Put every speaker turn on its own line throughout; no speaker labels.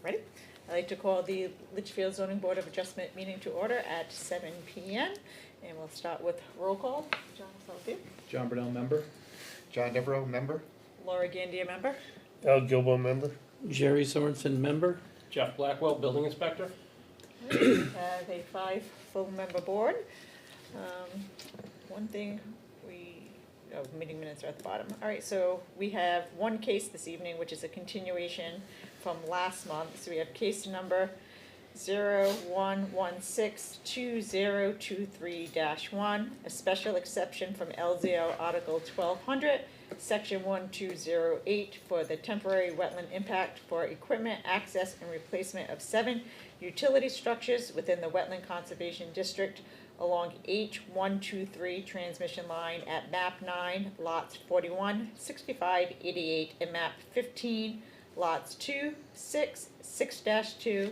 Ready? I'd like to call the Litchfield Zoning Board of Adjustment meeting to order at 7 p.m. And we'll start with roll call. John, I'll start with you.
John Burnell, member.
John Devereaux, member.
Laura Gandia, member.
Al Gilbo, member.
Jerry Sorensen, member.
Jeff Blackwell, building inspector.
We have a 5-full-member board. One thing meeting minutes are at the bottom. All right, so we have one case this evening, which is a continuation from last month. So we have case number 01162023-1, a special exception from LZO Article 1200, Section 1208 for the temporary wetland impact for equipment, access, and replacement of 7 utility structures within the Wetland Conservation District along H123 transmission line at map 9, lots 41, 65, 88, and map 15, lots 2, 6, 6-2,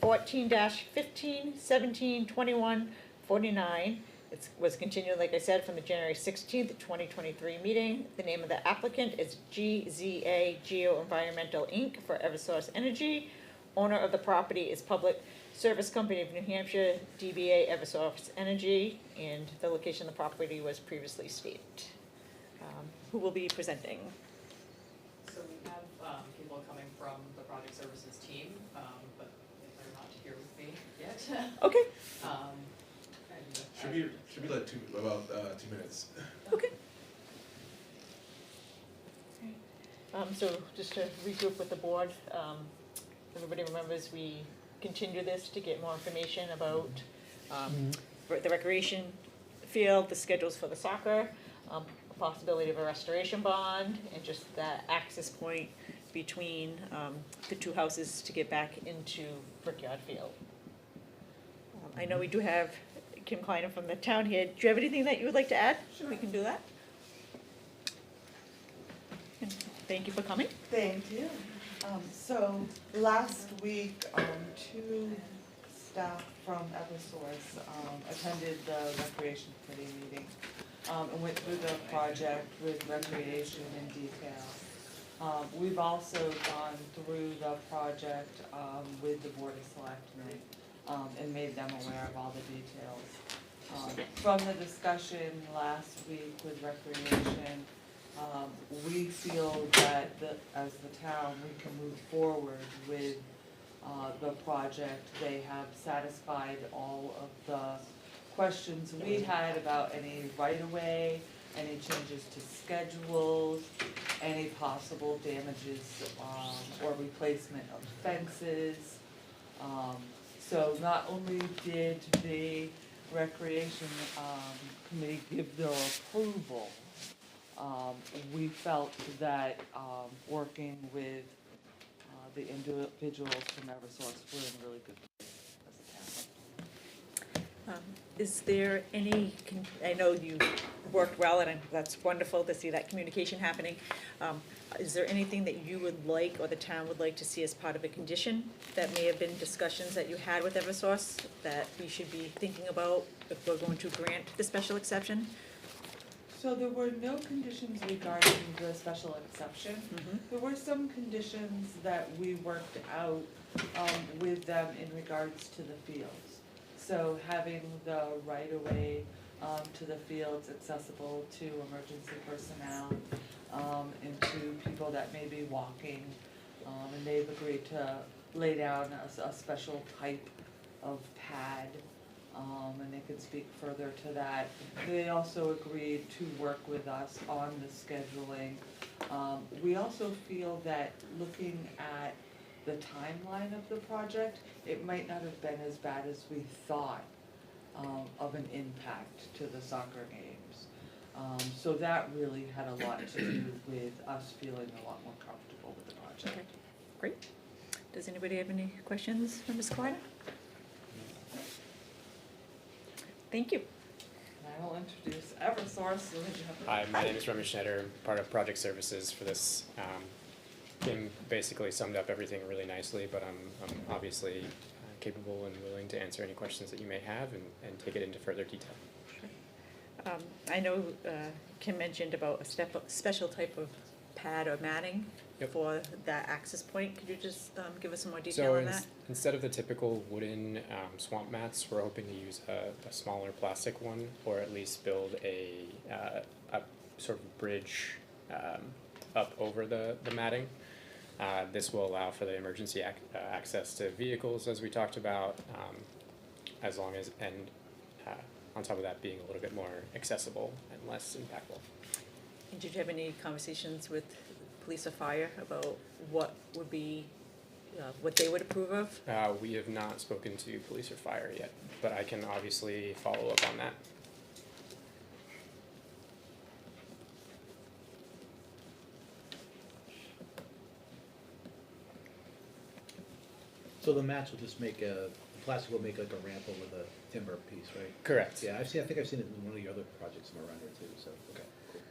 14-15, 17, 21, 49. It was continued, like I said, from the January 16th, 2023 meeting. The name of the applicant is GZA Geo-Environmental Inc. for Eversource Energy. Owner of the property is Public Service Company of New Hampshire, DBA Eversource Energy, and the location of the property was previously stated. Who will be presenting?
So we have people coming from the project services team, but they're not here with me yet.
Okay.
Should be like about 2 minutes.
Okay. So just to regroup with the board, everybody remembers we continue this to get more information about the recreation field, the schedules for the soccer, a possibility of a restoration bond, and just that access point between the two houses to get back into Brickyard Field. I know we do have Kim Kleiner from the town here. Do you have anything that you would like to add? Sure. We can do that. And thank you for coming.
Thank you. So last week, 2 staff from Eversource attended the recreation committee meeting and went through the project with recreation in detail. We've also gone through the project with the Board of Selectmen and made them aware of all the details. From the discussion last week with recreation, we feel that as the town, we can move forward with the project. They have satisfied all of the questions we had about any right-of-way, any changes to schedules, any possible damages or replacement of fences. So not only did the Recreation Committee give their approval, we felt that working with the individuals from Eversource, we're in a really good place as a town.
Is there any, I know you worked well, and that's wonderful to see that communication happening. Is there anything that you would like, or the town would like to see as part of a condition that may have been discussions that you had with Eversource that we should be thinking about if we're going to grant the special exception?
So there were no conditions regarding the special exception.
Mm-hmm.
There were some conditions that we worked out with them in regards to the fields. So having the right-of-way to the fields accessible to emergency personnel and to people that may be walking. And they've agreed to lay down a special type of pad, and they could speak further to that. They also agreed to work with us on the scheduling. We also feel that looking at the timeline of the project, it might not have been as bad as we thought of an impact to the soccer games. So that really had a lot to do with us feeling a lot more comfortable with the project.
Okay, great. Does anybody have any questions for Ms. Kleiner?
Thank you. And I will introduce Eversource.
Hi, my name is Remy Schneider, part of project services for this. Kim basically summed up everything really nicely, but I'm obviously capable and willing to answer any questions that you may have and take it into further detail.
Sure. I know Kim mentioned about a special type of pad or matting
Yep.
for that access point. Could you just give us some more detail
So
on that?
instead of the typical wooden swamp mats, we're hoping to use a smaller plastic one, or at least build a sort of bridge up over the matting. This will allow for the emergency access to vehicles, as we talked about, as long as, and on top of that, being a little bit more accessible and less impactful.
And did you have any conversations with police or fire about what would be, what they would approve of?
We have not spoken to police or fire yet, but I can obviously follow up on that.
So the mats will just make the plastic will make like a ramp over the timber piece, right?
Correct.
Yeah, I think I've seen it in one of your other projects from around here too, so, okay, cool.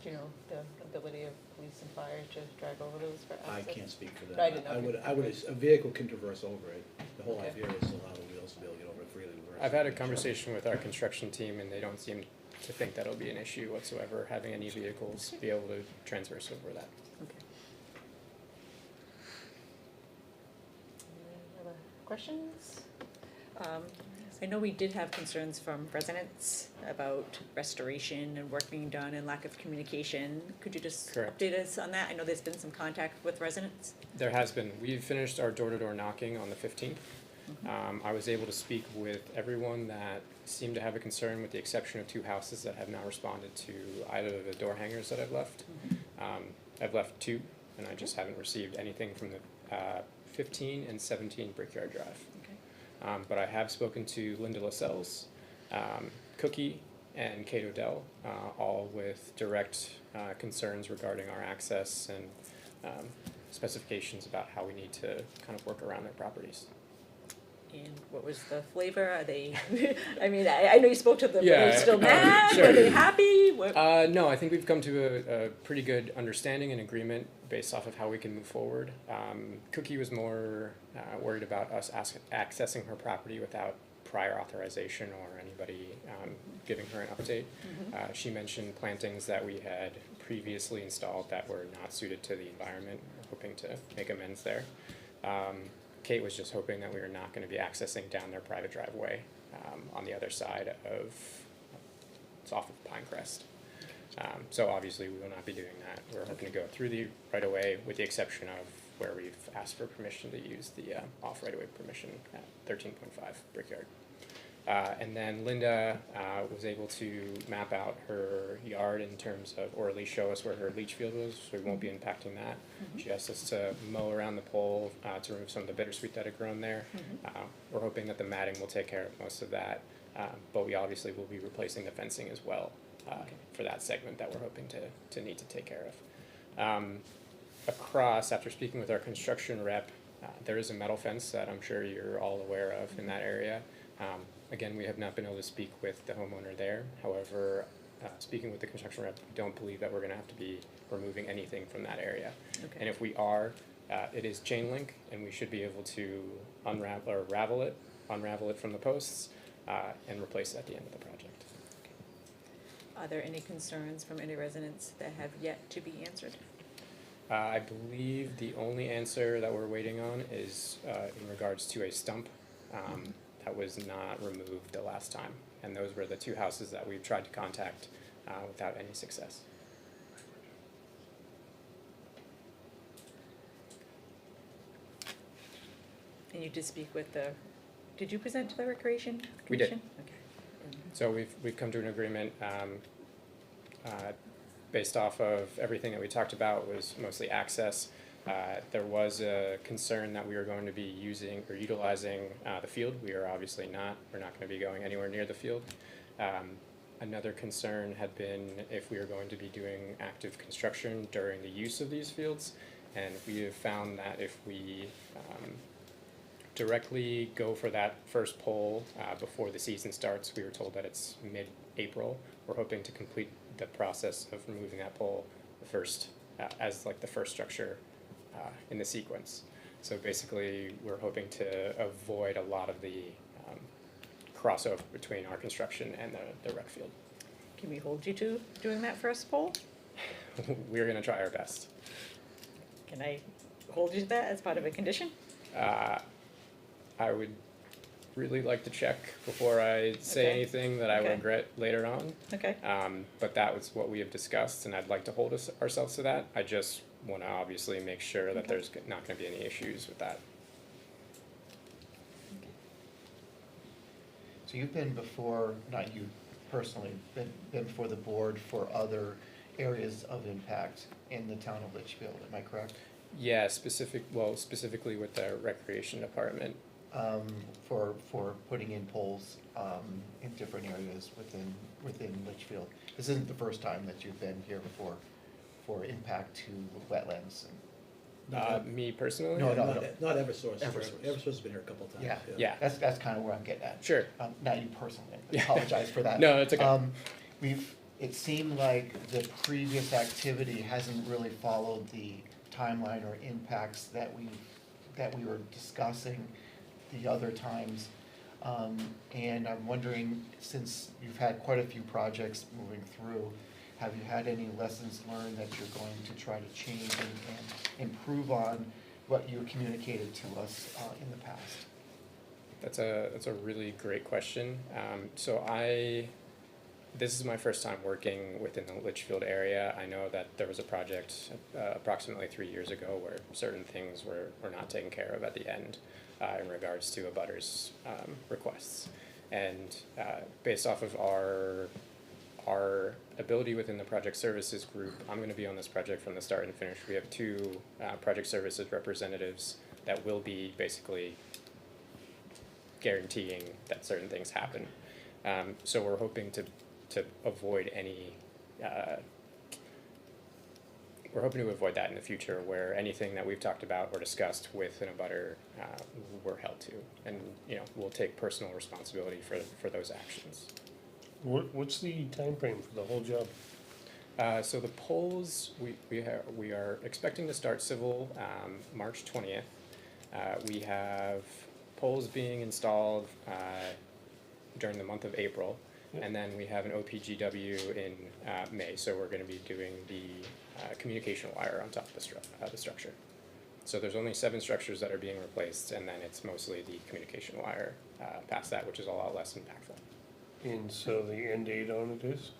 Do you know the ability of police and fire to drive over those for access?
I can't speak for that.
No, I didn't know.
I would, a vehicle can traverse over it. The whole
Okay.
idea is to allow the wheels to be able to get over it freely.
I've had a conversation with our construction team, and they don't seem to think that'll be an issue whatsoever, having any vehicles be able to transverse over that.
Okay. Any other questions? I know we did have concerns from residents about restoration and work being done and lack of communication. Could you just
Correct.
update us on that? I know there's been some contact with residents.
There has been. We've finished our door-to-door knocking on the 15th. I was able to speak with everyone that seemed to have a concern, with the exception of 2 houses that have not responded to either of the door hangers that I've left. I've left 2, and I just haven't received anything from the 15 and 17 Brickyard Drive.
Okay.
But I have spoken to Linda Lascelles, Cookie, and Kate Odell, all with direct concerns regarding our access and specifications about how we need to kind of work around their properties.
And what was the flavor? Are they, I mean, I know you spoke to them, but are
Yeah,
they still
uh,
mad?
sure.
Are they happy? What?
No, I think we've come to a pretty good understanding and agreement based off of how we can move forward. Cookie was more worried about us accessing her property without prior authorization or anybody giving her an update. She mentioned plantings that we had previously installed that were not suited to the environment. We're hoping to make amends there. Kate was just hoping that we were not going to be accessing down their private driveway on the other side of, it's off of Pinecrest. So obviously we will not be doing that. We're hoping to go through the right-of-way, with the exception of where we've asked for permission to use the off right-of-way permission at 13.5 Brickyard. And then Linda was able to map out her yard in terms of, or at least show us where her leach field was, so we won't be impacting that. She asked us to mow around the pole to remove some of the bittersweet that had grown there. We're hoping that the matting will take care of most of that, but we obviously will be replacing the fencing as well for that segment that we're hoping to need to take care of. Across, after speaking with our construction rep, there is a metal fence that I'm sure you're all aware of in that area. Again, we have not been able to speak with the homeowner there. However, speaking with the construction rep, we don't believe that we're going to have to be removing anything from that area.
Okay.
And if we are, it is chain link, and we should be able to unravel it from the posts, and replace it at the end of the project.
Are there any concerns from any residents that have yet to be answered?
I believe the only answer that we're waiting on is in regards to a stump that was not removed the last time. And those were the 2 houses that we've tried to contact without any success.
And you did speak with the, did you present to the Recreation
We did.
Commission? Okay.
So we've come to an agreement based off of everything that we talked about was mostly access. There was a concern that we were going to be using or utilizing the field. We are obviously not. We're not going to be going anywhere near the field. Another concern had been if we are going to be doing active construction during the use of these fields. And we have found that if we directly go for that first poll before the season starts, we were told that it's mid-April. We're hoping to complete the process of removing that pole as like the first structure in the sequence. So basically, we're hoping to avoid a lot of the crossover between our construction and the rec field.
Can we hold you to doing that first poll?
we're gonna try our best.
Can I hold you to that as part of a condition?
I would really like to check before I say
Okay.
anything that I
Okay.
regret later on.
Okay,
But that was what we have discussed, and I'd like to hold ourselves to that. I just wanna obviously make sure that
Okay.
there's not gonna be any issues with that.
So you've been before, not you personally, been before the board for other areas of impact in the town of Litchfield, am I correct?
Yeah, specifically with the recreation department.
For putting in poles, in different areas within Litchfield. This isn't the first time that you've been here before for impact to wetlands.
Me personally?
No, no.
Not Eversource.
Eversource.
Eversource has been here a couple of times.
Yeah, that's kind of where I'm getting at.
Sure.
Not you personally, I apologize for that.
No, it's okay.
It seemed like the previous activity hasn't really followed the timeline or impacts that we were discussing the other times. And I'm wondering, since you've had quite a few projects moving through, have you had any lessons learned that you're going to try to change and improve on what you communicated to us in the past?
That's a really great question. This is my first time working within the Litchfield area. I know that there was a project approximately 3 years ago where certain things were not taken care of at the end in regards to abutters' requests. And based off of our ability within the project services group, I'm going to be on this project from the start and finish. We have 2 project services representatives that will be basically guaranteeing that certain things happen. So we're hoping to avoid any, we're hoping to avoid that in the future, where anything that we've talked about or discussed with an abutter, we're held to, and we'll take personal responsibility for those actions.
What's the time frame for the whole job?
So the polls, we are expecting to start civil March 20th. We have poles being installed during the month of April, and then we have an OPGW in May. So we're going to be doing the communication wire on top of the structure. So there's only 7 structures that are being replaced, and then it's mostly the communication wire past that, which is a lot less impactful.
And so the end date on it is?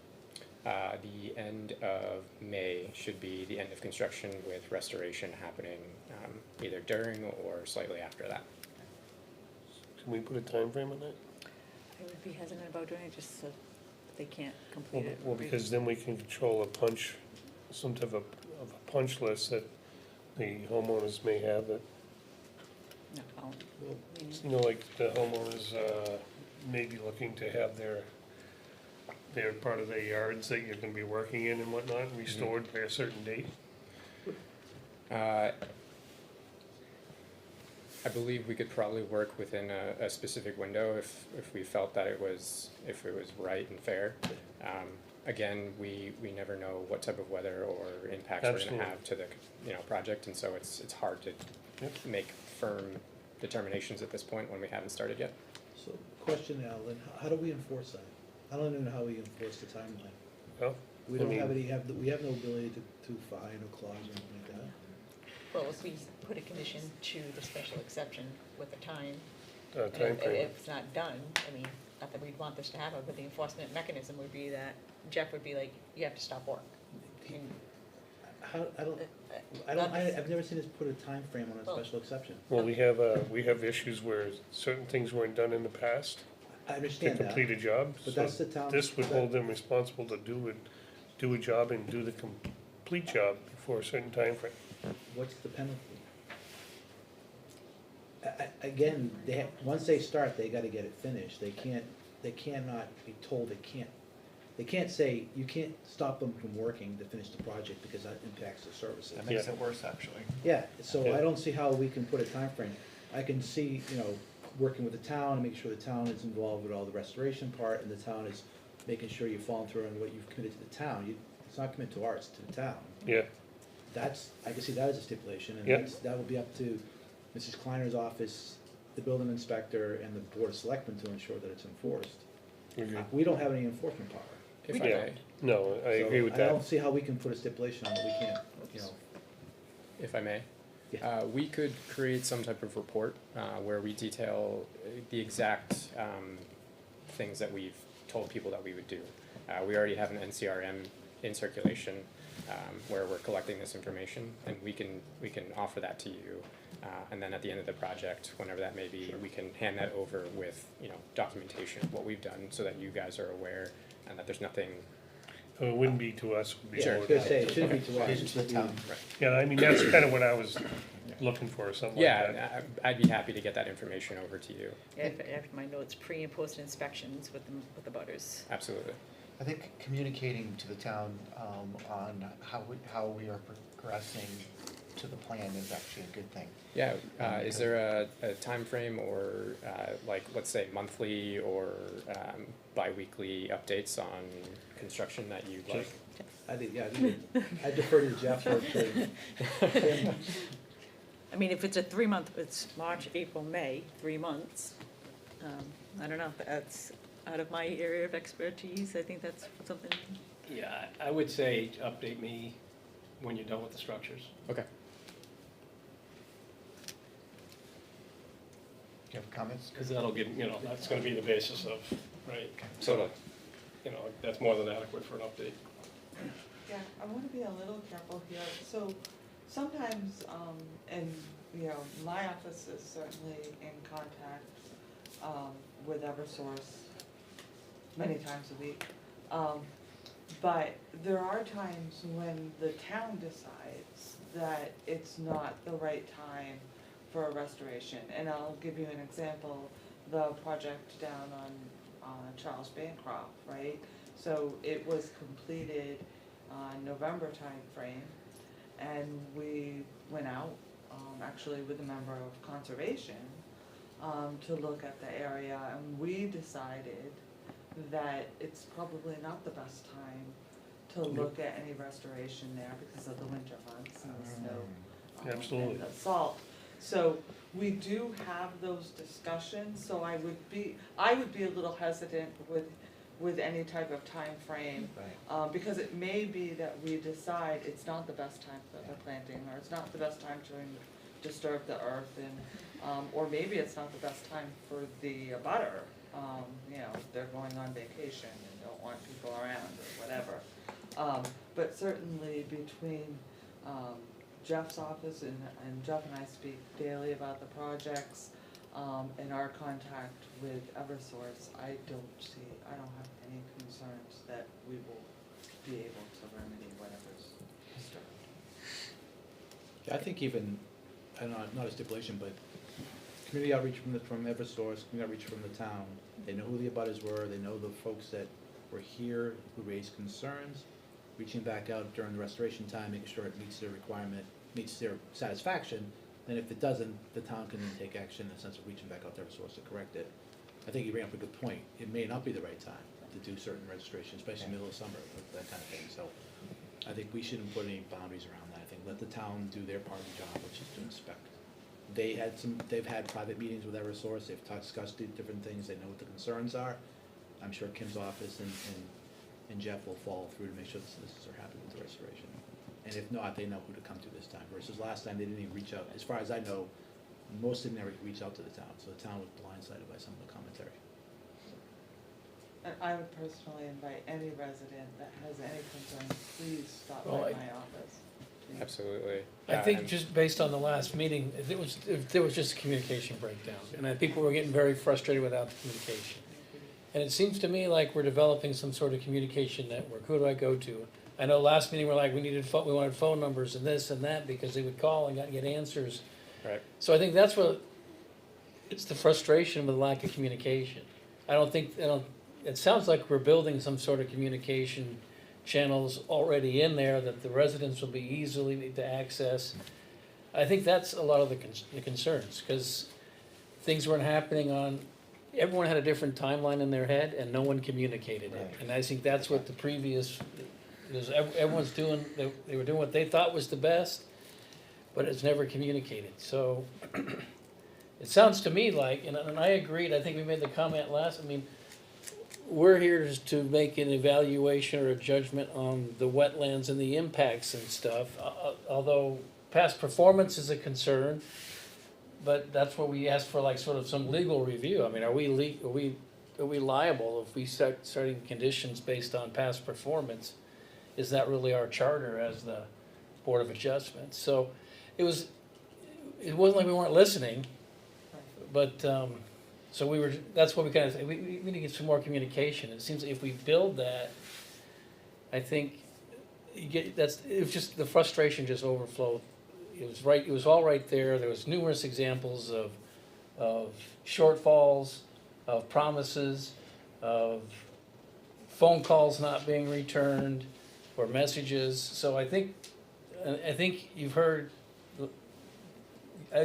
The end of May should be the end of construction, with restoration happening either during or slightly after that.
Can we put a time frame on that?
I would be hesitant about doing it just so they can't complete it.
Well, because then we can control some type of a punch list that the homeowners may have that,
No, I'll-
like the homeowners may be looking to have their part of their yards that you're gonna be working in and whatnot restored by a certain date.
I believe we could probably work within a specific window if we felt that it was right and fair. Again, we never know what type of weather or impacts we're
Absolutely.
gonna have to the project, and so it's hard to make firm determinations at this point when we haven't started yet.
So, question, Alan, how do we enforce that? I don't even know how we enforce the timeline.
Well,
We
I
don't
mean-
have we have no ability to fine or clause or anything like that.
Well, if we put a condition to the special exception with the time, and if
timeframe.
it's not done, I mean, not that we'd want this to happen, but the enforcement mechanism would be that Jeff would be like, you have to stop work. And,
I've never seen us put a time frame on a
Well-
special exception.
Well, we have issues where certain things weren't done in the past
I
to
understand that,
complete a job.
but
So
that's the town.
this would hold them responsible to do a job and do the complete job before a certain time frame.
What's the penalty? Again, once they start, they gotta get it finished. They cannot be told they can't say, you can't stop them from working to finish the project because that impacts the services.
That makes it worse, actually.
Yeah, so
Yeah.
I don't see how we can put a time frame. I can see, working with the town and make sure the town is involved with all the restoration part, and the town is making sure you're following through on what you've committed to the town. It's not committed to ours, it's to the town.
Yeah,
I can see that as a stipulation, and
Yeah.
that would be up to Mrs. Kleiner's office, the building inspector, and the board of selectmen to ensure that it's enforced.
we agree.
We don't have any enforcement power.
If
We
I
do.
may,
No, I agree with
I
that.
don't see how we can put a stipulation on it, we can't, you know.
If I may.
Yeah.
We could create some type of report where we detail the exact things that we've told people that we would do. We already have an NCRM in circulation where we're collecting this information, and we can offer that to you. And then at the end of the project, whenever that may be, we can hand that over with, you know, documentation of what we've done, so that you guys are aware and that there's nothing.
It wouldn't be to us, it would be
Yeah, I
more
was
to
gonna say, it shouldn't be to us.
It's
it
to the
should be-
town.
Yeah, I mean, that's kind of what I was looking for, something like that.
Yeah, I'd be happy to get that information over to you.
Yeah, after my notes, pre and post inspections with the butters.
Absolutely.
I think communicating to the town on how we are progressing to the plan is actually a good thing.
Yeah, is there a timeframe or like, let's say monthly or bi-weekly updates on construction that you'd like?
I think, yeah, I defer to Jeff or to Tim.
I mean, if it's a 3-month, it's March, April, May, 3 months. I don't know, that's out of my area of expertise. I think that's something.
Yeah, I would say update me when you're done with the structures.
Okay.
Do you have comments?
Because that'll give, you know, that's gonna be the basis of, right?
Totally.
You know, that's more than adequate for an update.
Yeah, I wanna be a little careful here, so sometimes, and, you know, my office is certainly in contact, with Eversource many times a week. But there are times when the town decides that it's not the right time for a restoration, and I'll give you an example, the project down on Charles Bancroft, right? So it was completed November timeframe, and we went out, actually with a member of conservation, to look at the area, and we decided that it's probably not the best time to look at any restoration there because of the winter months and the snow.
Absolutely.
And the salt. So we do have those discussions, so I would be a little hesitant with any type of time frame.
Right.
Because it may be that we decide it's not the best time for the planting, or it's not the best time to disturb the earth, and, or maybe it's not the best time for the abutter. You know, they're going on vacation and don't want people around or whatever. But certainly between, Jeff's office and Jeff and I speak daily about the projects, and our contact with Eversource, I don't have any concerns that we will be able to remedy whatever's disturbed.
Yeah, I think even, I don't know, not a stipulation, but community outreach from Eversource, community outreach from the town, they know who the abutters were, they know the folks that were here who raised concerns, reaching back out during the restoration time, making sure it meets their requirement, meets their satisfaction, and if it doesn't, the town can then take action in the sense of reaching back out to Eversource to correct it. I think you bring up a good point, it may not be the right time to do certain registrations, especially in the middle of summer, that kind of thing, so I think we shouldn't put any boundaries around that. I think let the town do their part of the job, which is to inspect. They've had private meetings with Eversource, they've discussed the different things, they know what the concerns are. I'm sure Kim's office and Jeff will follow through to make sure the citizens are happy with the restoration. And if not, they know who to come to this time, versus last time, they didn't even reach out. As far as I know, most didn't ever reach out to the town, so the town was blindsided by some of the commentary.
And I would personally invite any resident that has any concerns, please stop
Well,
by
I-
my office. Please.
Absolutely.
I think just based on the last meeting, if there was just a communication breakdown, and people were getting very frustrated without the communication. And it seems to me like we're developing some sort of communication network. Who do I go to? I know last meeting we're like, we wanted phone numbers and this and that, because they would call and get answers.
Right.
So I think that's what, it's the frustration with lack of communication. It sounds like we're building some sort of communication channels already in there that the residents will be easily to access. I think that's a lot of the concerns, because things weren't happening everyone had a different timeline in their head and no one communicated it.
Right.
And I think that's what the previous, because everyone's doing, they were doing what they thought was the best, but it's never communicated. So it sounds to me like, and I agreed, I think we made the comment we're here to make an evaluation or a judgment on the wetlands and the impacts and stuff. Although past performance is a concern, but that's what we ask for, like sort of some legal review. I mean, are we liable if we start setting conditions based on past performance? Is that really our charter as the Board of Adjustments? So it wasn't like we weren't listening, but, so that's what we kind of, we need to get some more communication. It seems if we build that, I think it was just, the frustration just overflowed. It was all right there. There was numerous examples of shortfalls, of promises, of phone calls not being returned, or messages. So I think you've heard,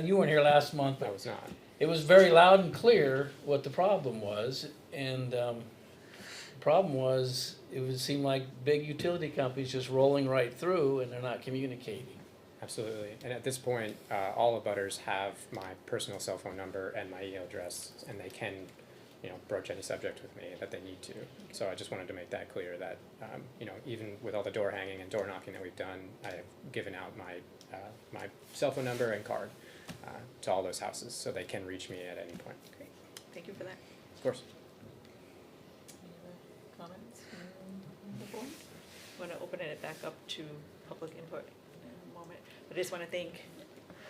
you weren't here last month,
I
but
was not.
it was very loud and clear what the problem was, and the problem was, it would seem like big utility companies just rolling right through and they're not communicating.
Absolutely. And at this point, all abutters have my personal cell phone number and my email address, and they can, broach any subject with me that they need to. So I just wanted to make that clear that, even with all the door hanging and door knocking that we've done, I have given out my cell phone number and card to all those houses, so they can reach me at any point.
Great, thank you for that.
Of course.
Any other comments from the board? Want to open it back up to public input in a moment, but I just want to thank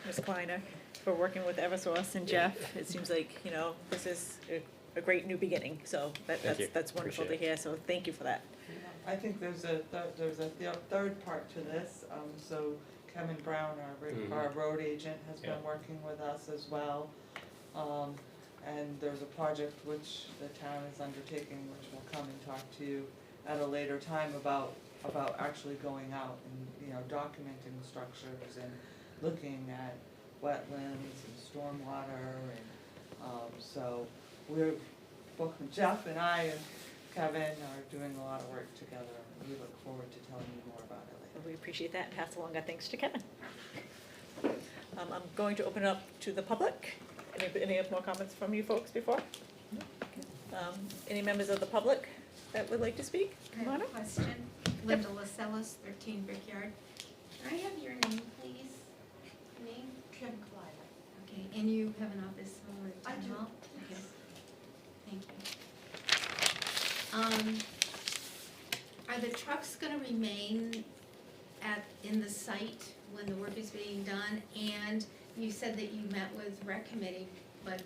Ms. Kleiner for working with Eversource and Jeff. It seems like, this is a great new beginning, so
Thank you.
that's wonderful to
Appreciate
hear, so thank you for that.
I think there's a third part to this, so Kevin Brown, our road agent, has been
Yeah.
working with us as well. And there's a project which the town is undertaking, which we'll come and talk to you at a later time about actually going out and, documenting structures and looking at wetlands and stormwater and, so both Jeff and I and Kevin are doing a lot of work together, and we look forward to telling you more about it later.
We appreciate that and pass along our thanks to Kevin. I'm going to open it up to the public. Any more comments from you folks before? Any members of the public that would like to speak?
I
Come on
have a
up.
question. Linda Lascelles, 13 Brickyard. Can I have your name, please? Name?
Kim Clyde.
Okay, and you have an office over at
I
Town
do,
Hall?
yes.
Okay, thank you. Are the trucks gonna remain in the site when the work is being done? And you said that you met with rec committee, but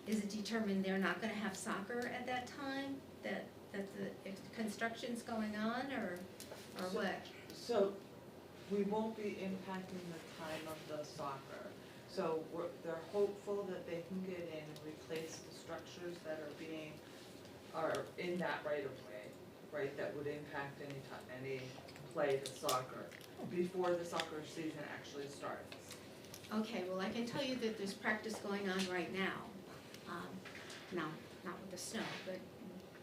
is it determined they're not gonna have soccer at that time? That the construction's going on, or what?
So, we won't be impacting the time of the soccer. So they're hopeful that they can get in and replace the structures that are in that right of way, right, that would impact any play to soccer before the soccer season actually starts.
Okay, well, I can tell you that there's practice going on right now. No, not with the snow, but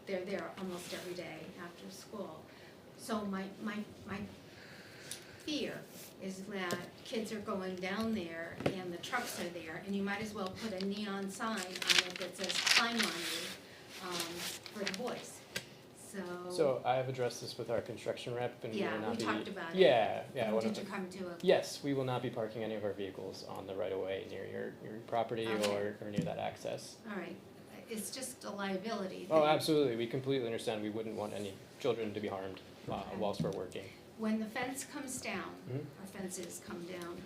they're there almost every day after school. So my fear is that kids are going down there and the trucks are there, and you might as well put a neon sign on it that says "Climb on You" for the boys.
So I have addressed this with our construction rep, and we
Yeah,
will not
we
be.
talked about it.
Yeah.
Did you come to a?
Yes, we will not be parking any of our vehicles on the right of way near your property
Okay.
or near that access.
All right, it's just a liability.
Oh,
thing.
absolutely. We completely understand. We wouldn't want any children to be harmed whilst we're working.
When the fence comes down,
Mhm.
or fences come down,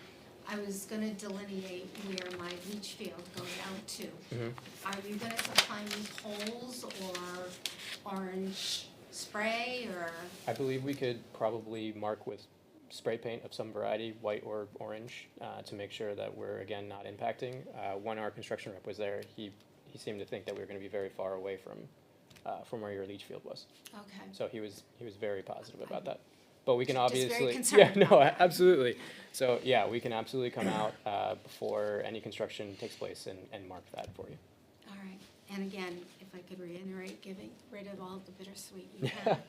I was gonna delineate where my leach field goes out to. Are you gonna supply me poles or orange spray or?
I believe we could probably mark with spray paint of some variety, white or orange, to make sure that we're, again, not impacting. When our construction rep was there, he seemed to think that we were gonna be very far away from where your leach field was.
Okay.
So he was very positive about that. But we can
Just very
obviously,
concerned
yeah, no,
about that.
absolutely. So, yeah, we can absolutely come out before any construction takes place and mark that for you.
All right, and again, if I could reiterate, getting rid of all the bittersweet you have.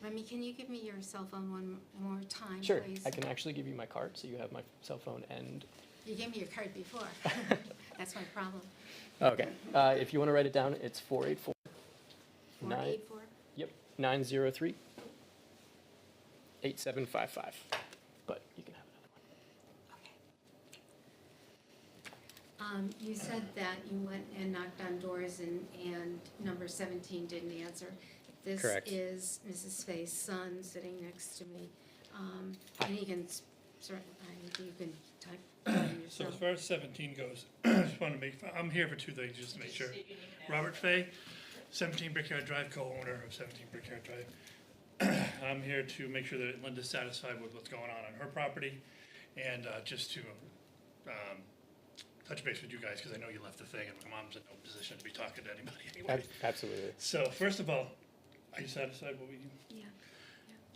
Remy, can you give me your cell phone one more time,
Sure,
please?
I can actually give you my card, so you have my cell phone and,
You gave me your card before. That's my problem.
okay. If you wanna write it down, it's 484 Nine.
84?
Yep, 903 8755. But you can have another one.
You said that you went and knocked on doors and number 17 didn't answer.
Correct.
This is Mrs. Faye's son sitting next to me. And he can, you can talk about it
So
yourself.
as far as 17 goes, I just want to I'm here for two things, just to make sure. Robert Fay, 17 Brickyard Drive, co-owner of 17 Brickyard Drive. I'm here to make sure that Linda's satisfied with what's going on her property, and just to touch base with you guys, because I know you left the thing, and my mom's in no position to be talking to anybody anyway.
Absolutely.
So first of all, are you satisfied with what you?
Yeah.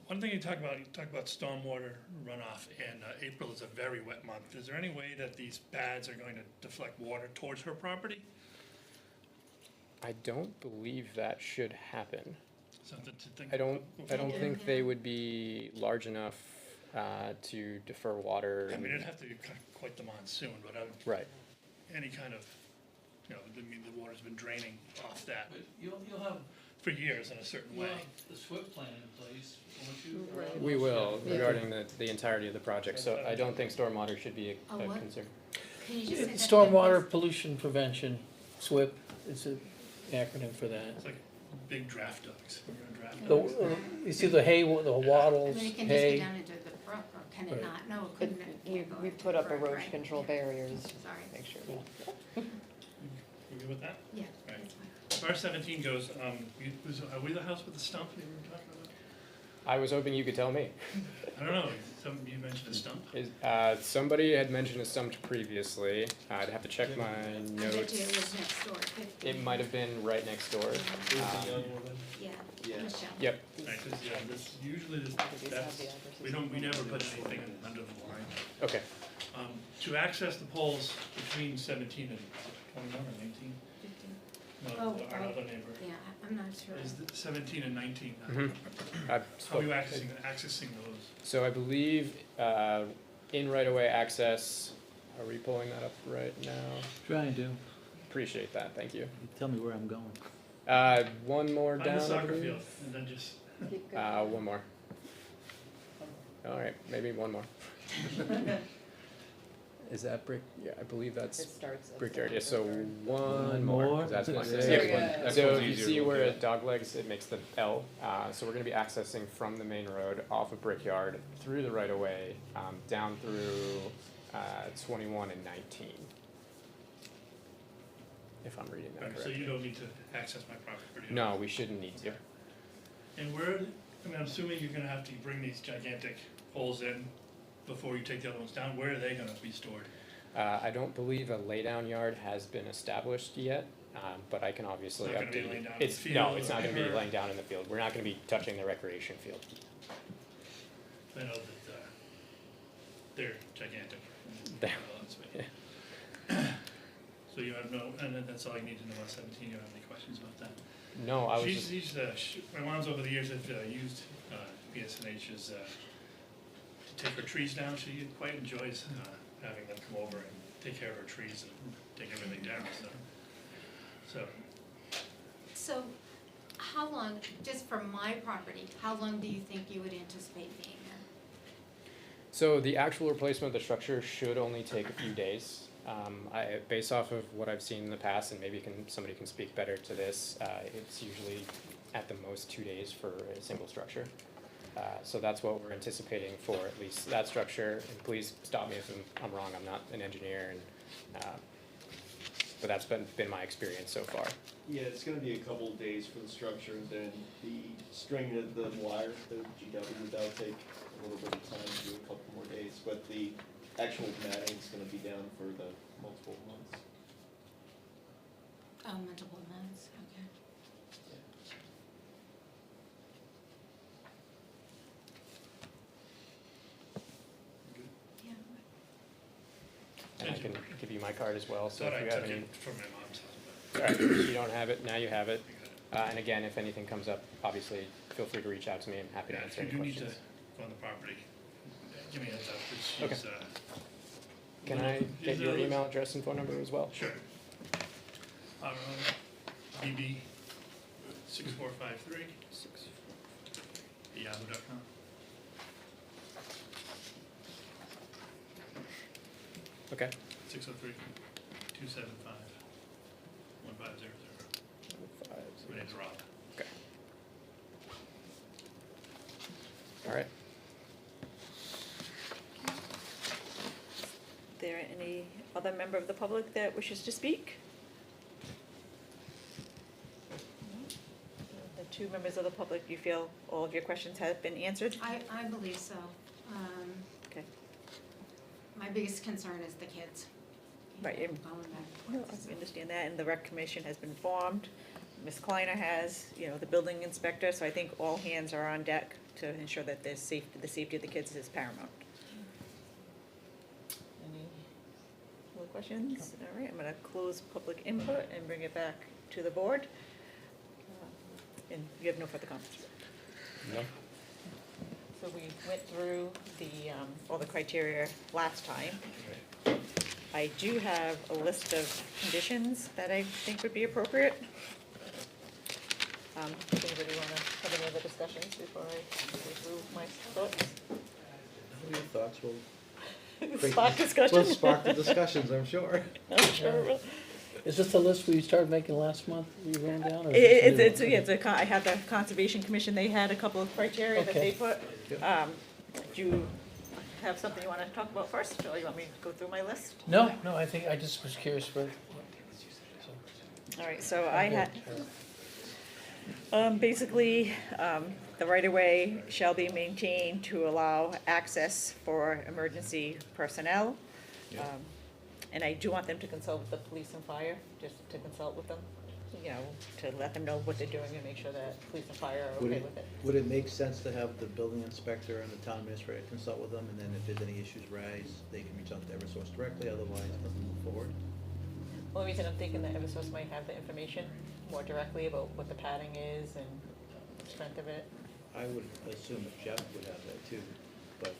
One thing you talk about stormwater runoff, and April is a very wet month. Is there any way that these pads are going to deflect water towards her property?
I don't believe that should happen.
Something to think
I don't
about.
think they would be large enough to defer water.
I mean, it'd have to be quite the monsoon, but
Right.
any kind of, I mean, the water's been draining off that
But you'll have,
for years in a certain way.
the SWIP plan in place, won't you?
Right.
We will, regarding the entirety of the project, so I don't think stormwater should be
Oh,
a
what?
concern.
Can you just say that?
Stormwater
again,
pollution prevention, SWIP, is an acronym for that.
It's like big draft ducks. We're gonna draft
The,
ducks.
you see the hay, the
please?
wattles,
I mean, it can just
hay.
go down into the brook, or can it
Right.
not? No, it couldn't, it
We
can't go
we
into
put
the
up
brook,
erosion
right?
control
Yeah.
barriers to
Sorry.
make sure.
We good with that?
Yeah,
Right.
that's fine.
As far as 17 goes, are we the house with the stump that we were talking about?
I was hoping you could tell me.
I don't know, you mentioned a stump.
Somebody had mentioned a stump previously. I'd have to check my
I bet you it
notes.
was next door, 15.
It might have been right next door.
Yeah,
Yeah.
Michelle.
Yep.
Right, 'cause, yeah, usually
These have
that's,
the addresses.
we never put anything under the line.
Okay.
To access the poles between 17 and 21 or 19,
15.
no,
Oh,
our
oh.
other neighbor,
Yeah, I'm not sure.
is 17 and 19.
Mhm.
How are you accessing those?
So I believe in right-of-way access. Are we pulling that up right now?
Trying to,
Appreciate that. Thank you.
tell me where I'm going.
One more
Find
down.
the
I
soccer
believe.
field, and then just,
Keep going.
One more. All right, maybe one more. Is that brick? Yeah, I believe
It
that's
starts at
Brickyard. Yeah,
the
so
river.
one more.
more?
'Cause that's my
There
mistake.
you go.
Yep. So you see where it doglegs, it makes the L. So we're gonna be accessing from the main road off of Brickyard through the right of way, down through 21 and 19. If I'm reading that
right, so
correctly.
you don't need to access my property. or do you?
No, we shouldn't need to.
And where, I mean, I'm assuming you're gonna have to bring these gigantic poles in before you take the other ones down. Where are they gonna be stored?
I don't believe a laydown yard has been established yet, but I can obviously
It's not
update
gonna be
you.
laying down in the
It's, no,
field
it's
or
not gonna be
anywhere?
laying down in the field. We're not gonna be touching the recreation field.
I know that, they're gigantic.
They-
So you have no, and then that's all you need to know about 17, you don't have any questions about that?
No, I was just,
My mom's over the years have used BSNH's to take her trees down. She quite enjoys having them come over and take care of her trees and take everything down, so.
So, how long, just for my property, how long do you think you would anticipate being there?
so the actual replacement of the structure should only take a few days. Based off of what I've seen in the past, and maybe somebody can speak better to this, it's usually at the most 2 days for a single structure. So that's what we're anticipating for at least that structure, and please stop me if I'm wrong, I'm not an engineer, but that's been my experience so far.
Yeah, it's gonna be a couple of days for the structure, and then the string of the wire, the GW, that'll take a little bit of time to do a couple more days, but the actual matting's gonna be down for the multiple months.
Oh, multiple months, okay. Yeah.
And I can give you my card as well, so
Thought
if
I
you have
took
any,
it from my mom's house,
alright, if you don't have it, now you have it. And again, if anything comes up, obviously, feel free to reach out to me, I'm
but
happy to
yeah,
answer
if you
any
do need to
questions.
go on the property, give me a heads up, 'cause
Okay.
she's,
Can I get your email address and phone number as well?
Sure. BB 6453 yahoo.com.
Okay.
603-275-1500. My name's Rob.
Okay. All right.
Is there any other member of the public that wishes to speak? The two members of the public, do you feel all of your questions have been answered?
I believe so.
Okay.
My biggest concern is the kids.
Right,
Going
and-
back and
No,
forth,
I understand that, and the rec commission has been formed. Ms. Kleiner has, the building inspector, so I think all hands are on deck to ensure that the safety of the kids is paramount. Any more questions? All right, I'm gonna close public input and bring it back to the board. And you have no further comments?
No?
So we went through all the criteria last time. I do have a list of conditions that I think would be appropriate. Does anybody wanna have any other discussions before I go through my thoughts?
What are your thoughts? We'll
Spark discussion?
We'll spark the discussions, I'm sure.
I'm sure it will.
Is this the list we started making last month, you ran down? or is this a new one?
I had the Conservation Commission, they had a couple of criteria that they put.
Yep.
Do you have something you wanna talk about first, or you want me to go through my list?
No, I think, I just was curious what.
All right, so I had, basically, the right-of-way shall be maintained to allow access for emergency personnel. And I do want them to consult with the police and fire, just to consult with them, to let them know what they're doing and make sure that police and fire are okay with it.
Would it make sense to have the building inspector and the town administrator consult with them, and then if there's any issues rise, they can reach out to Eversource directly, otherwise let them move forward?
Only reason I'm thinking that Eversource might have the information more directly about what the padding is and the strength of it.
I would assume Jeff would have that too, but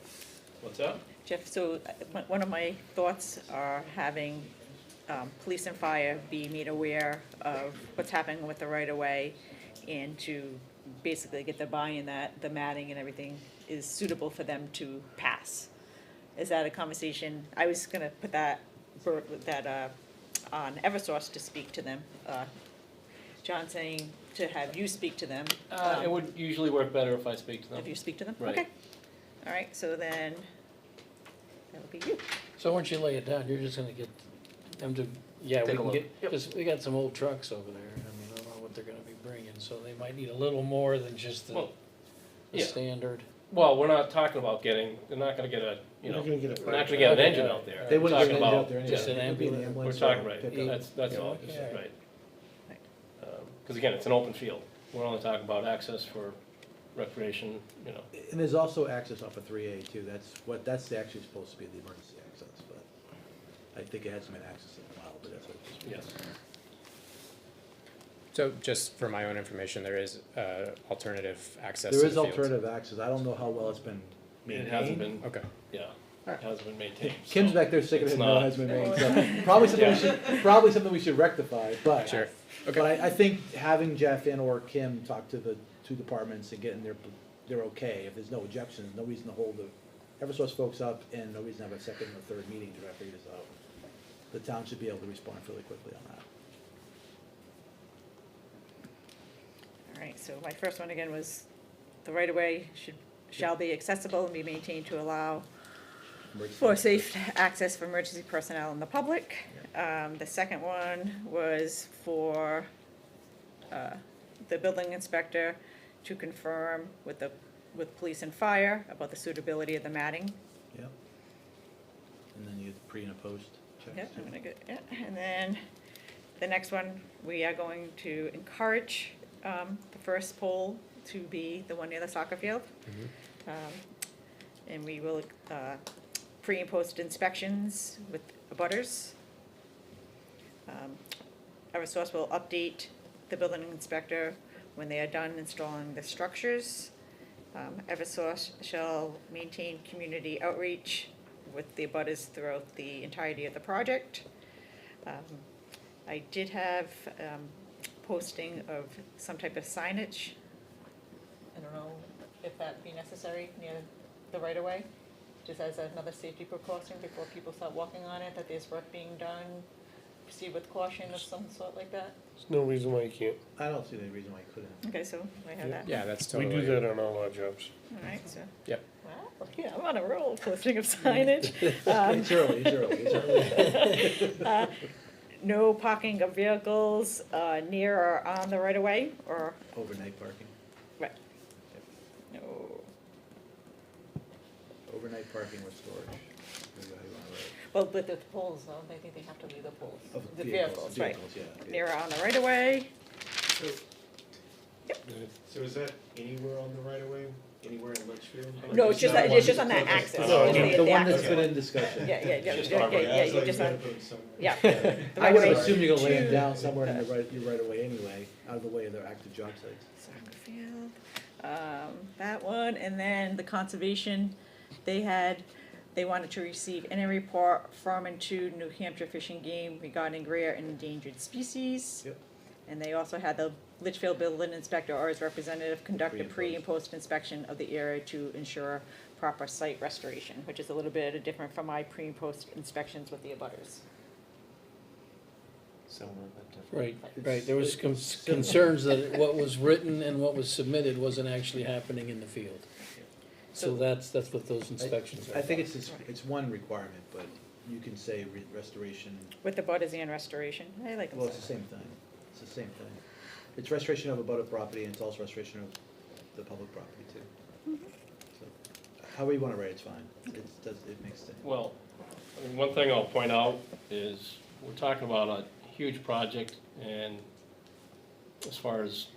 What's up?
Jeff, so one of my thoughts are having police and fire be made aware of what's happening with the right-of-way and to basically get the buy-in that the matting and everything is suitable for them to pass. Is that a conversation? I was gonna put that on Eversource to speak to them. John saying to have you speak to them.
It would usually work better if I speak to them.
If you speak to them?
Right.
Okay. All right, so then, that'll be you.
So once you lay it down, you're just gonna get them to, yeah, we
Take a
can
look.
get,
Yep.
because we got some old trucks over there, I mean, I don't know what they're gonna be bringing, so they might need a little more than just the
Well,
the
yeah.
standard.
Well, we're not talking about they're not gonna get a,
they're not gonna get a
we're not
fire
gonna get an
Okay,
engine
all
out
right.
there.
They
We're
wouldn't get
talking
an engine
about
out there anyway.
just an
It would be
ambulance.
We're
ambulance
talking,
or
right,
pickup.
that's
Yeah.
all,
Yeah.
right.
Right.
Because again, it's an open field. We're only talking about access for recreation,
And there's also access off of 3A too, that's actually supposed to be the emergency access, but I think it hasn't been accessed in a while, but that's what it's supposed to be.
yes.
So just for my own information, there is alternative access to
There
the
is
field.
alternative access, I don't know how well it's been
It
maintained.
hasn't been,
Okay.
yeah,
Alright.
it hasn't been maintained.
Kim's
so
back there shaking
it's
his head, no, it
not-
hasn't been maintained, so probably something we should rectify, but.
Sure. Okay.
But I think having Jeff and or Kim talk to the two departments and getting they're okay, if there's no objections, no reason to hold the Eversource folks up, and no reason to have a second or third meeting to try to figure this out. The town should be able to respond fairly quickly on that.
All right, so my first one again was the right-of-way shall be accessible and be maintained to allow
Emergency
for
access.
safe access for emergency personnel and the public. The second one was for the building inspector to confirm with police and fire about the suitability of the matting.
Yep. And then you pre and a post checks.
Yep,
too.
I'm gonna get, yeah, and then the next one, we are going to encourage the first pole to be the one near the soccer field.
Mhm.
And we will pre and post inspections with abutters. Eversource will update the building inspector when they are done installing the structures. Eversource shall maintain community outreach with the abutters throughout the entirety of the project. I did have posting of some type of signage. I don't know if that be necessary near the right of way, just as another safety precaution before people start walking on it, that there's work being done, proceed with caution of some sort like that.
There's no reason why you can't.
I don't see any reason why you couldn't.
Okay, so I have that.
Yeah, that's
We
totally.
do that on all our jobs.
All right, so.
Yep.
Wow, yeah, I'm on a roll, posting of signage.
It's early, it's early.
No parking of vehicles near or on the right of way, or,
Overnight parking,
right? No,
overnight parking with storage. Maybe how you wanna write it.
well, but the poles, though, I think they have to leave the poles,
Of
the vehicles, right?
yeah, yeah.
Near or on the right of way,
So is that anywhere on the right of way, anywhere in Litchfield?
no, it's just on that
Okay.
axis.
No,
It's
I mean,
The one
axis.
that's been in discussion.
Yeah, yeah,
Just
yeah,
our right.
yeah,
I was
you
like,
just
you
on,
gotta put it somewhere.
yeah. The
I
right
would
of way
assume you're gonna lay them
to-
down somewhere in your right of way anyway, out of the way of their active job sites.
Soccer field, that one, and then the conservation, they wanted to receive any report from and to New Hampshire Fish and Game regarding rare and endangered species.
Yep.
And they also had the Litchfield building inspector or his representative conduct
Pre
a
and
pre
post.
and post inspection of the area to ensure proper site restoration, which is a little bit different from my pre and post inspections with the abutters.
Similar but different.
Right,
It's-
right, there was
it's
concerns that what was written and what was submitted wasn't actually happening in the field. So that's what those inspections are.
I think it's one requirement, but you can say restoration,
With the butters and restoration, I like them.
well, it's the same thing, it's the same thing. It's restoration of a butter property and it's also restoration of the public property too. So, however you wanna write it's fine, it makes sense.
Well, I mean, one thing I'll point out is, we're talking about a huge project, and as far as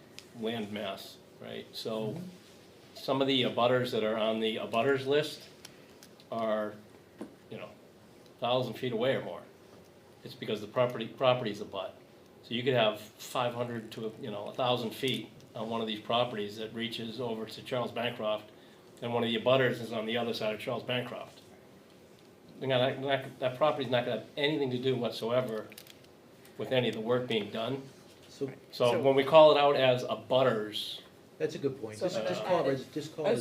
land mass, right? So, some of the abutters that are on the abutters list are, 1,000 feet away or more. It's because the property's abut. So you could have 500 to, 1,000 feet on one of these properties that reaches over to Charles Bancroft, and one of the abutters is on the other side of Charles Bancroft. That property's not gonna have anything to do whatsoever with any of the work being done.
So,
So when we call it out as abutters,
that's a good point,
So
just call it,
I was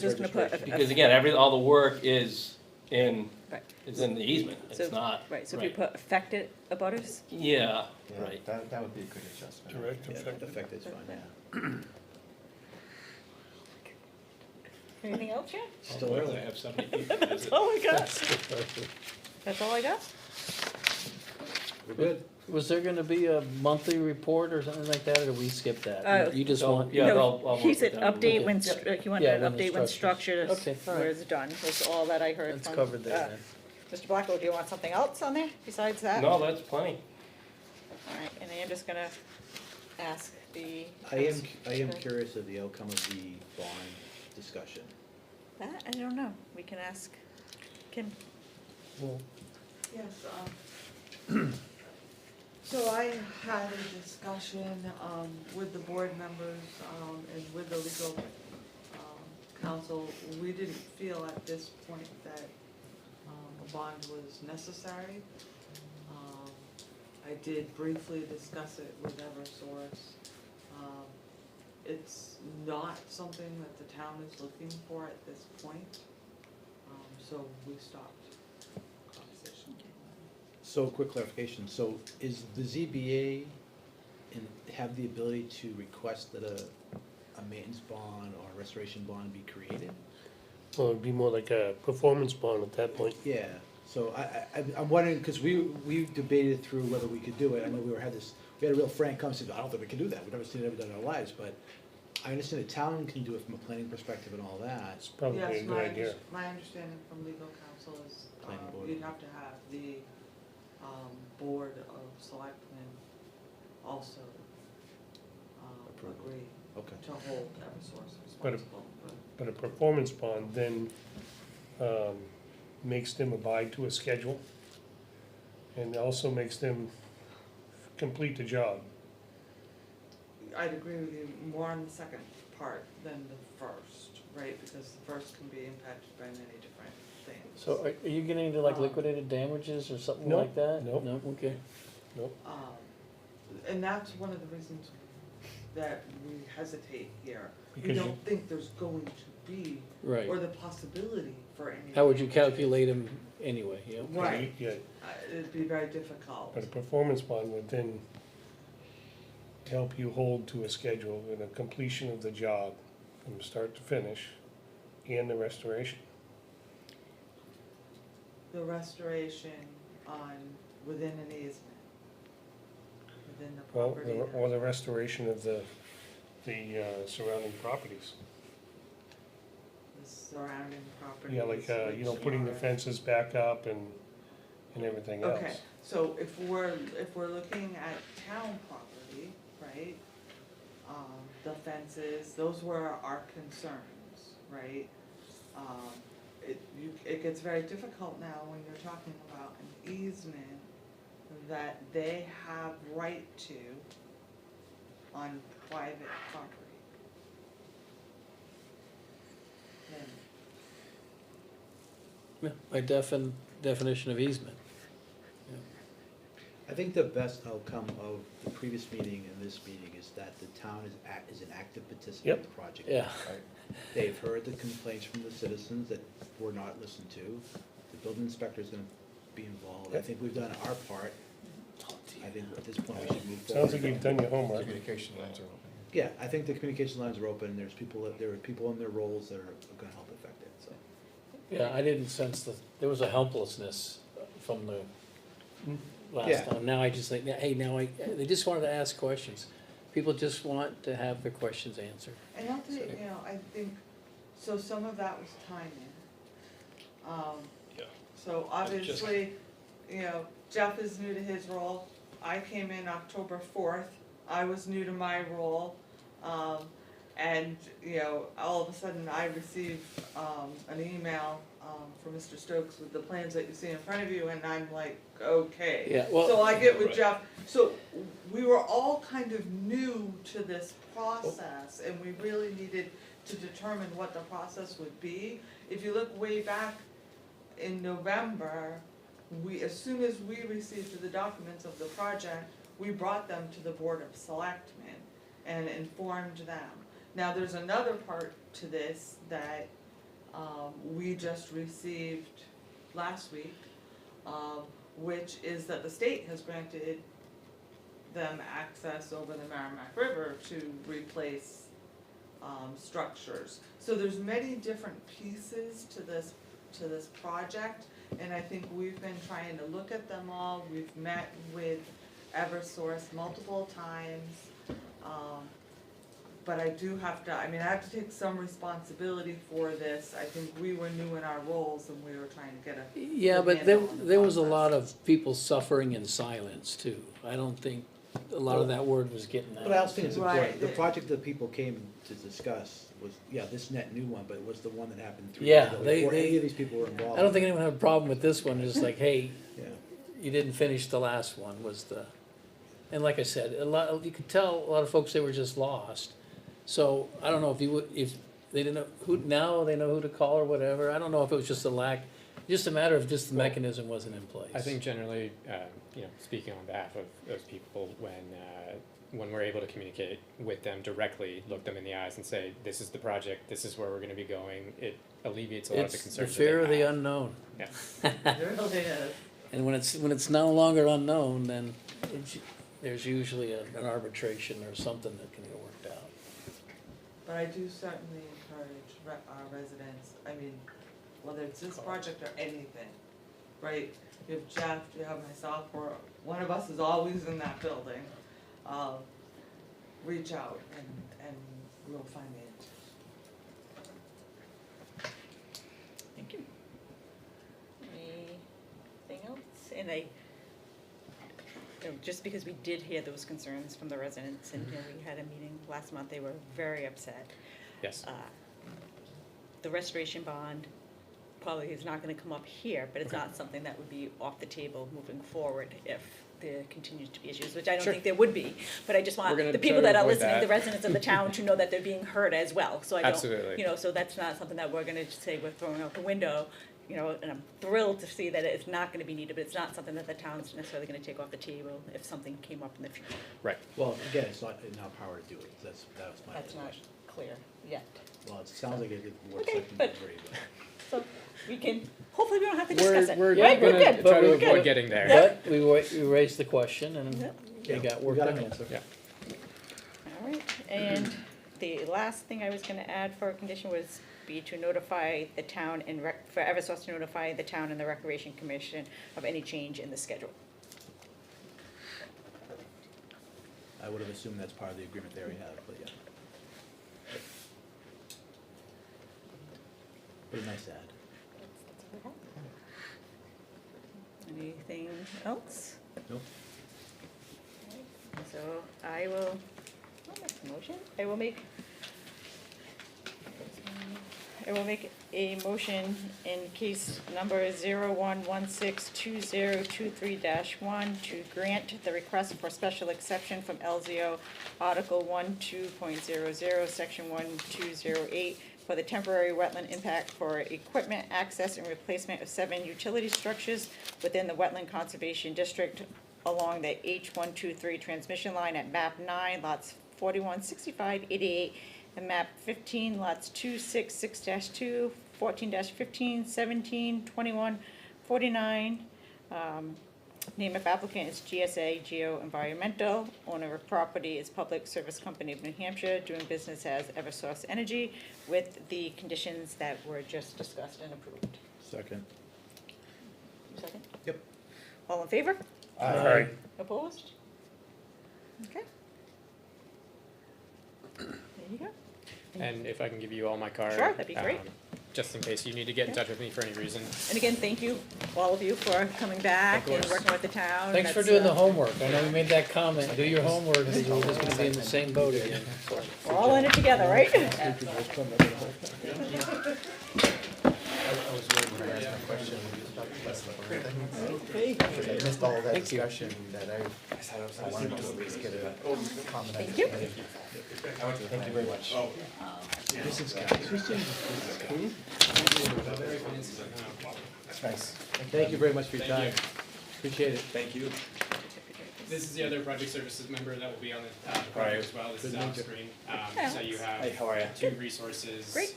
just gonna put
registration.
because again, all the work is in
Right.
the easement, it's
So-
not.
Right, so if you put affected abutters,
Yeah,
Yeah,
right.
that would be a good adjustment.
Direct
Yeah,
effect.
affected's fine, yeah.
anything else, Jan?
Still
I
early.
have 70 people.
That's all I got. That's all I got?
We're good.
Was there gonna be a monthly report or something like that, or did we skip that? You just
So,
want?
yeah,
No,
I'll work
he
with
said
them.
update when,
Yeah.
he wanted
Yeah,
an
when the
update when
structures-
structure
Okay, all right.
was done, was all that I heard from.
That's covered there then.
Mr. Blackwell, do you want something else on there besides that?
No, that's plenty.
All right, and I am just gonna ask the.
I am curious of the outcome of the bond discussion.
That, I don't know, we can ask Kim.
Well,
Yes, so I had a discussion, with the board members, and with the legal, counsel. We didn't feel at this point that, a bond was necessary. I did briefly discuss it with Eversource. It's not something that the town is looking for at this point, so we stopped conversation.
So, quick clarification, so is the ZBA have the ability to request that a maintenance bond or a restoration bond be created?
Well, it'd be more like a performance bond at that point.
Yeah, so I'm wondering, because we debated through whether we could do it, I know we had a real frank conversation, I don't think we can do that, we've never seen it ever done in our lives, but I understand the town can do it from a planning perspective and all that.
It's probably a
Yes,
good idea.
my understanding from legal counsel is,
Planning board.
you'd have to have the, board of selectmen also,
Approve.
agree
Okay.
to hold Eversource
But a-
responsible.
But a performance bond then makes them abide to a schedule and also makes them complete the job.
I'd agree with you more on the second part than the first, right, because the first can be impacted by many different things.
So are you getting into like liquidated damages or something
No,
like that?
no.
No, okay.
And that's one of the reasons that we hesitate here. We
Because you-
don't think there's going to be,
Right.
or the possibility for any.
How would you calculate them anyway, you know?
Right,
Yeah,
it'd be very difficult.
but a performance bond would then help you hold to a schedule and a completion of the job from start to finish and the restoration.
The restoration on, within an easement. Within the
Well,
property.
or the restoration of the surrounding properties.
The surrounding property.
Yeah, like, putting the fences back up and everything else.
Okay, so if we're looking at town property, right? The fences, those were our concerns, right? It gets very difficult now when you're talking about an easement that they have right to on private property. Then
Yeah, by definition of easement.
I think the best outcome of the previous meeting and this meeting is that the town is an active participant in
Yep.
the project.
Yeah.
They've heard the complaints from the citizens that were not listened to. The building inspector's gonna be involved. I
Yep.
think we've done our part. I think at this point we should move forward.
Sounds like you've done your homework.
Communication lines are open.
Yeah, I think the communication lines are open. There are people in their roles that are gonna help affect it, so.
Yeah, I didn't sense there was a helplessness from the last
Yeah.
time. Now I just think, hey, they just wanted to ask questions. People just want to have their questions answered.
And I'll tell you, I think, so some of that was timing.
Yeah.
So obviously, Jeff is new to his role. I came in October 4th. I was new to my role. And, all of a sudden I received, an email, from Mr. Stokes with the plans that you see in front of you, and I'm like, okay.
Yeah, well-
So I get with
Right.
Jeff, so we were all kind of new to this process, and we really needed to determine what the process would be. If you look way back in November, as soon as we received the documents of the project, we brought them to the Board of Selectmen and informed them. Now, there's another part to this that, we just received last week, which is that the state has granted them access over the Merrimack River to replace, structures. So there's many different pieces to this project, and I think we've been trying to look at them all. We've met with Eversource multiple times. But I do have to, I have to take some responsibility for this. I think we were new in our roles and we were trying to get a.
Yeah,
good
but
handle on the
there was a
process.
lot of people suffering in silence too. I don't think a lot of that word was getting out.
But I also think it's important,
Right.
the project that people came to discuss was, this net new one, but it was the one that happened 3
Yeah,
years ago,
they-
before any
they-
of these people were involved.
I don't think anyone had a problem with this one, just like, hey,
Yeah.
you didn't finish the last one was and like I said, you could tell a lot of folks, they were just lost. So I don't know if they didn't know now they know who to call or whatever. I don't know if it was just just a matter of just the mechanism wasn't in place.
I think generally, speaking on behalf of those people, when we're able to communicate with them directly, look them in the eyes and say, this is the project, this is where we're gonna be going, it alleviates a lot of the
It's the
concerns that
fear of
they
the
have.
unknown.
Yeah.
It really is.
And when it's no longer unknown, then there's usually an arbitration or something that can get worked out.
But I do certainly encourage our residents, whether it's this project or anything, right? You have Jeff, you have myself, or one of us is always in that building. Reach out and we'll find it.
Thank you. Anything else? And just because we did hear those concerns from the residents, and we had a meeting last month, they were very upset.
Yes.
The restoration bond probably is not gonna come up here, but it's not something that would be off the table moving forward if there continues to be issues, which I don't
Sure.
think there would be. But I just want
We're gonna
the people
try to
that are
avoid
listening,
that.
the residents of the town, to know that they're being heard as well. So I don't,
Absolutely.
so that's not something that we're gonna just say we're throwing out the window. you know, and I'm thrilled to see that it's not gonna be needed, but it's not something that the town's necessarily gonna take off the table if something came up in the future.
Right.
Well, again, it's not in our power to do it, that was my
That's not
question.
clear yet.
Well, it sounds like it would
Okay,
selectmen
but-
agree, but.
So we can, hopefully we don't have to discuss it.
We're
Right, we're
gonna
good.
try to
We're
avoid
good.
getting there.
But we raised the question and
Yep.
we got work
We got
done.
an answer.
Yeah.
All right, and the last thing I was gonna add for a condition was be to notify the town and for Eversource to notify the town and the Recreation Commission of any change in the schedule.
I would have assumed that's part of the agreement they already have, but yeah. But a nice add.
Anything else?
Nope.
So I will, I'll make a motion. I will make a motion in case number 01162023-1 to grant the request for special exception from LZO Article 12.00, Section 1208, for the temporary wetland impact for equipment access and replacement of 7 utility structures within the Wetland Conservation District along the H123 transmission line at map 9, lots 41, 65, 88, and map 15, lots 266-2, 14-15, 17, 21, 49. Name of applicant is GSA Geo Environmental. Owner of property is Public Service Company of New Hampshire, doing business as Eversource Energy, with the conditions that were just discussed and approved.
Second.
Second?
Yep.
All in favor?
Aye.
Opposed? Okay. There you go.
And if I can give you all my card.
Sure, that'd be great.
Just in case you need to get in touch with me for any reason.
And again, thank you, all of you, for coming back
Of
and
course.
working with the town.
Thanks for
That's,
doing the homework. I know you made that comment. Do your homework, because we're just gonna be in the same boat again.
We're all in it together, right?
I was waiting to ask my question.
Okay.
I missed all of that
Thank you.
discussion that I wanted to at least get a comment.
Thank you.
Thank you very much.
This is guys, who's doing this?
That's nice.
Thank you very much for your
Thank
time.
you.
Appreciate it.
Thank you.
This is the other project services member that will be on the project as well. This is
Good to
on
meet you.
screen.
Hi,
So you
Hey,
have
how are you?
2 resources
Great.
in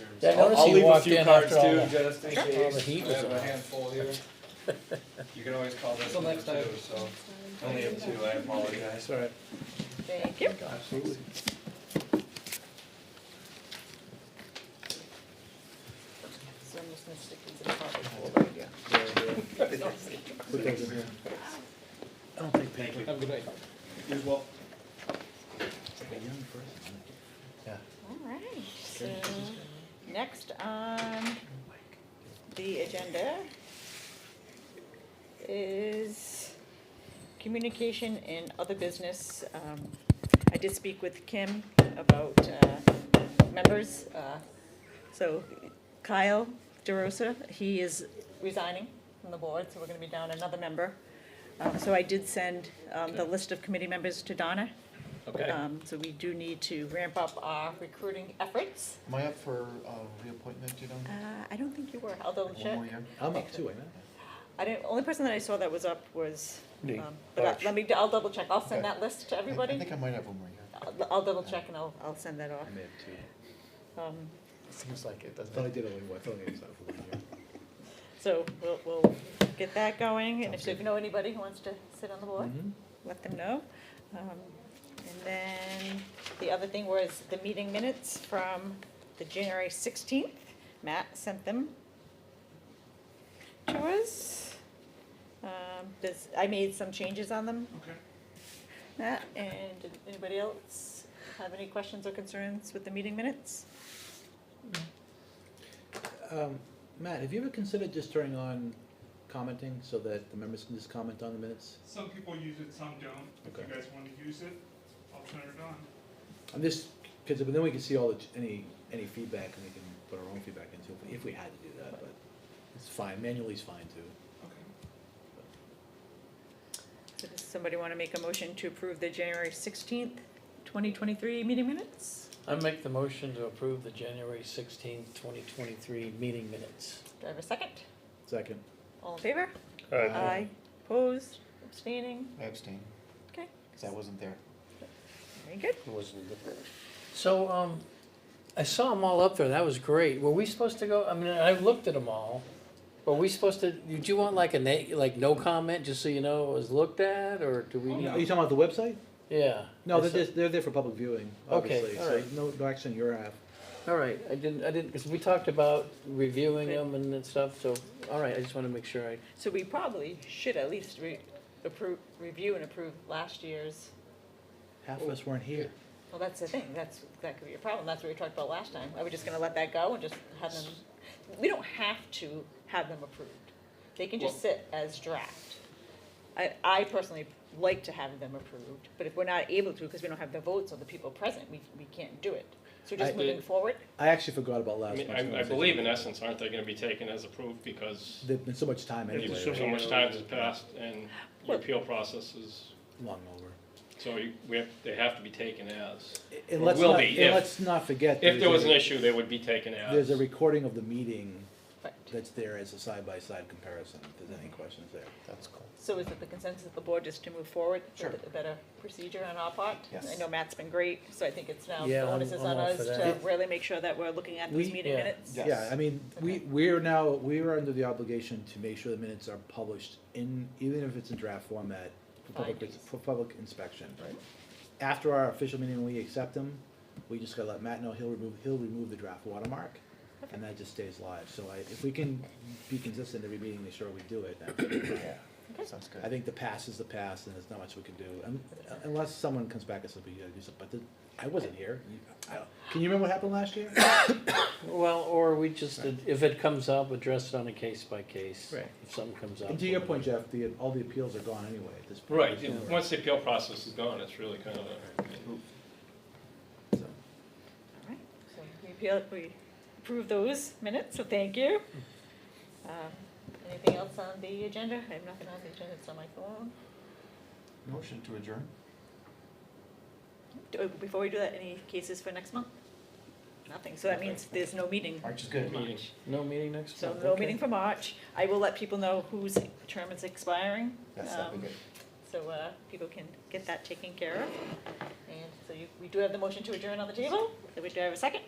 terms
Yeah, I
of.
noticed
I'll
you
leave a
walked
few
in
cards
after all
too,
the-
just in
all the
case.
heat
I
was
have
on.
a handful here. You can always call this one too, so only have 2, I apologize.
That's all right.
Thank you.
Absolutely.
So I'm just gonna stick these in the pocket folder right here.
Put those in here. I don't take paper.
Have a good night.
You as well.
A young person.
Yeah.
All right, so next on the agenda is communication and other business. I did speak with Kim about members. So Kyle DeRosa, he is resigning from the board, so we're gonna be down another member. So I did send the list of committee members to Donna.
Okay.
So we do need to ramp up our recruiting efforts.
Am I up for reappointment, you know?
I don't think you were, I'll double
One
check.
more year?
I'm up too, ain't
I didn't, only person that I saw that was up was,
Me.
but
Arch.
I'll double check, I'll send
Okay.
that list to
I
everybody.
think I might have one more year.
I'll double check and I'll send that off.
I may have two.
Um,
Seems like it,
I
doesn't
thought I
it?
did only one, I thought I was up for 1 year.
So we'll get that going, and
Sounds
if you know anybody who wants to sit on the board,
Mhm.
let them know. And then the other thing was the meeting minutes from the January 16th. Matt sent them to us. I made some changes on them.
Okay.
Matt, and did anybody else have any questions or concerns with the meeting minutes?
Matt, have you ever considered just turning on commenting so that the members can just comment on the minutes?
Some people use it, some don't. If you
Okay.
guys want to use it, I'll turn it on.
I'm just, because then we can see all the, any feedback and we can put our own feedback into it if we had to do that, but it's fine, manually's fine too.
So does somebody want to make a motion to approve the January 16th, 2023 meeting minutes?
I make the motion to approve the January 16th, 2023 meeting minutes.
Do I have a second?
Second.
All in favor?
Aye.
Opposed, abstaining,
I abstain,
okay,
because I wasn't there.
very good.
It wasn't the-
So, I saw them all up there, that was great. Were we supposed to go, I mean, I looked at them all. Were we supposed to, did you want like like no comment, just so you know it was looked at, or do we?
Are you talking about the website?
Yeah.
No,
I
they're
saw-
just, they're there for public viewing,
Okay,
obviously,
all
so
right.
no action on your half.
All right, I didn't, because we talked about reviewing them and stuff, so, all right, I just want to make sure I,
So we probably should at least review and approve last year's,
Half of us weren't here.
well, that's the thing, that could be a problem, that's what we talked about last time. Are we just gonna let that go and just have them, we don't have to have them approved. They can just sit as draft. I personally like to have them approved, but if we're not able to, because we don't have the votes or the people present, we can't do it. So just
I-
moving forward,
I actually forgot about
I
last
mean,
month's
I
conversation.
believe in essence, aren't they gonna be taken as approved because
There's been so much time anyway,
so
so much time has passed and your appeal process is,
long over.
so they have to be taken as.
And let's
Will
not,
be,
and
if-
let's not forget.
If there was
there's
an
a-
issue, they would be taken as.
There's a recording of the meeting
right.
that's there as a side-by-side comparison, if there's any questions there.
That's cool.
So is it the consensus of the board just to move forward
Sure.
with a better procedure on our part?
Yes.
I know Matt's been great, so I think it's now,
Yeah,
the onus
I'm
is on
all
us
for
to
that.
really make sure that we're looking at those
We-
meeting
yeah.
minutes.
Yes.
Yeah, I mean,
Okay.
we are under the obligation to make sure the minutes are published in, even if it's in draft format, for
5 days.
public inspection.
Right.
After our official meeting, when we accept them, we just gotta let Matt know he'll remove the draft watermark, and that just stays live. So if we can be consistent every meeting, make sure we do it, that would be great.
Yeah, sounds good.
I think the past is the past, and there's not much we can do, unless someone comes back and says, we gotta do something, but I wasn't here. Can you remember what happened last year?
well, or we just, if it comes up, address it on a case by case.
Right.
If something comes up.
And to your point, Jeff, all the appeals are gone anyway at this point.
Right,
There's no-
once the appeal process is gone, it's really kind of a.
so.
All right, so we approve those minutes, so thank you. Anything else on the agenda? I have nothing on the agenda, it's on my phone.
Motion to adjourn?
Before we do that, any cases for next month? Nothing, so that means there's no meeting.
March is good.
Meeting.
No meeting next
So
month?
no
okay.
meeting for March. I will let people know whose term is expiring.
Yes, that'd be good.
So people can get that taken care of. And so we do have the motion to adjourn on the table. Do we have a second?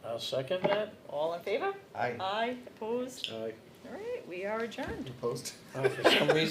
I'll second that.
All in favor?
Aye.
Aye, opposed?
All right.
All right, we are adjourned.
Opposed?
For some reason,